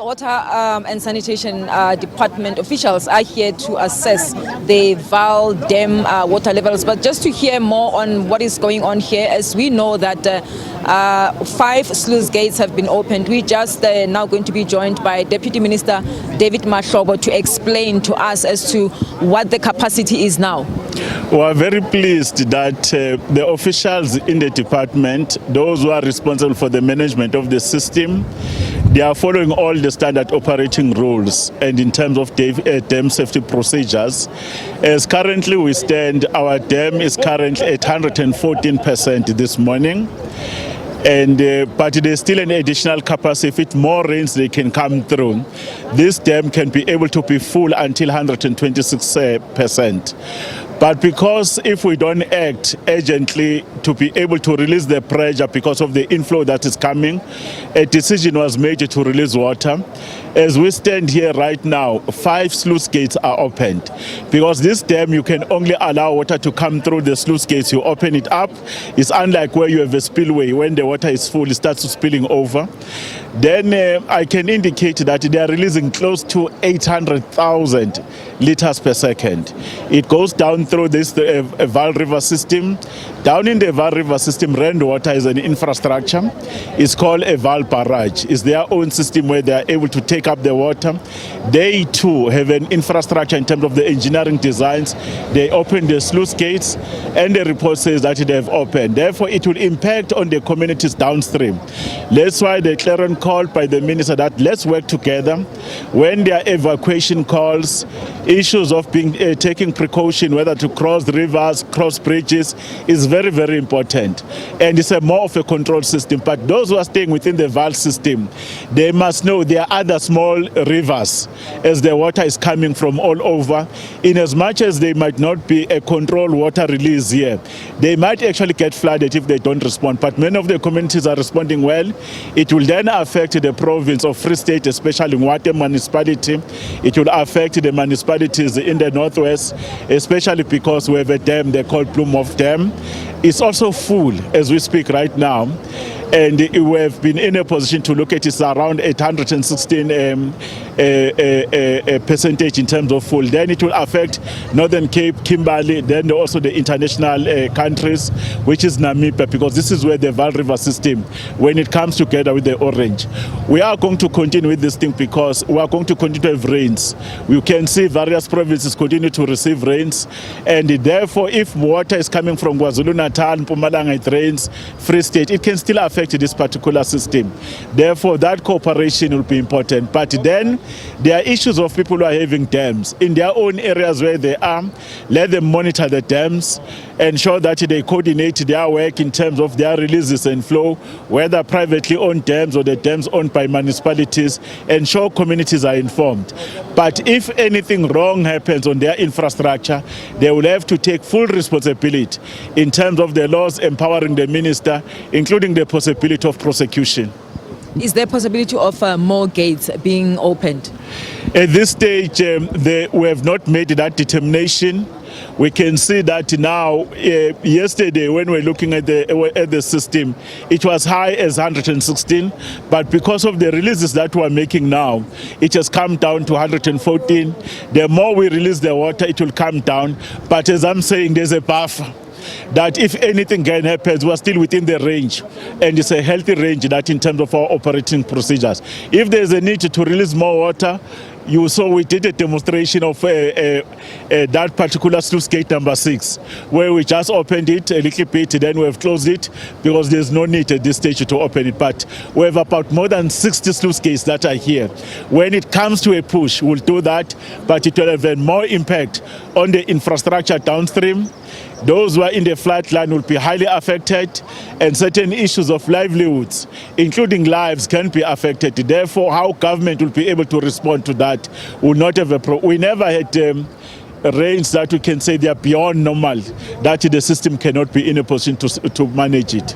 Water and Sanitation Department officials are here to assess the Vaal Dam water levels. But just to hear more on what is going on here, as we know that 5 sluice gates have been opened, we just now going to be joined by Deputy Minister David Mahlobo to explain to us as to what the capacity is now. We are very pleased that the officials in the department, those who are responsible for the management of the system, they are following all the standard operating rules and in terms of dam safety procedures. As currently we stand, our dam is currently at 114% this morning. But there's still an additional capacity. If it more rains, they can come through. This dam can be able to be full until 126%. But because if we don't act urgently to be able to release the pressure because of the inflow that is coming, a decision was made to release water. As we stand here right now, 5 sluice gates are opened. Because this dam, you can only allow water to come through the sluice gates. You open it up. It's unlike where you have a spillway. When the water is full, it starts spilling over. Then I can indicate that they are releasing close to 800,000 liters per second. It goes down through this Vaal River system. Down in the Vaal River system, rainwater is an infrastructure. It's called a Vaal barrage. It's their own system where they are able to take up the water. They too have an infrastructure in terms of the engineering designs. They open the sluice gates and the report says that they have opened. Therefore, it will impact on the communities downstream. That's why the clarion call by the minister that let's work together. When there are evacuation calls, issues of taking precaution, whether to cross rivers, cross bridges, is very, very important. And it's more of a control system. But those who are staying within the Vaal system, they must know there are other small rivers as the water is coming from all over. In as much as they might not be a controlled water release here, they might actually get flooded if they don't respond. But many of the communities are responding well. It will then affect the province of Free State, especially Water municipality. It will affect the municipalities in the northwest, especially because we have a dam they call Molemo-waOne Dam. It's also full as we speak right now. And we have been in a position to look at it around 816 percentage in terms of full. Then it will affect Northern Cape, Kimberley, then also the international countries, which is Namibia, because this is where the Vaal River system, when it comes together with the Orange. We are going to continue with this thing because we are going to continue to have rains. We can see various provinces continue to receive rains, and therefore if water is coming from KwaZulu-Natal, Mpumalanga, it rains, Free State, it can still affect this particular system. Therefore, that cooperation will be important. But then there are issues of people who are having dams in their own areas where they are. Let them monitor the dams, ensure that they coordinate their work in terms of their releases and flow, whether privately owned dams or the dams owned by municipalities. Ensure communities are informed. But if anything wrong happens on their infrastructure, they will have to take full responsibility in terms of the laws empowering the minister, including the possibility of prosecution. Is there possibility of more gates being opened? At this stage, we have not made that determination. We can see that now, yesterday when we're looking at the system, it was high as 116, but because of the releases that we're making now, it has come down to 114. The more we release the water, it will come down. But as I'm saying, there's a buffer that if anything can happen, we're still within the range, and it's a healthy range that in terms of our operating procedures. If there's a need to release more water, you saw we did a demonstration of that particular sluice gate number 6, where we just opened it a little bit, then we have closed it because there's no need at this stage to open it. But we have about more than 60 sluice gates that are here. When it comes to a push, we'll do that, but it will have a more impact on the infrastructure downstream. Those who are in the flatland will be highly affected, and certain issues of livelihoods, including lives, can be affected. Therefore, how government will be able to respond to that will not have a we never had rains that we can say they are beyond normal, that the system cannot be in a position to manage it.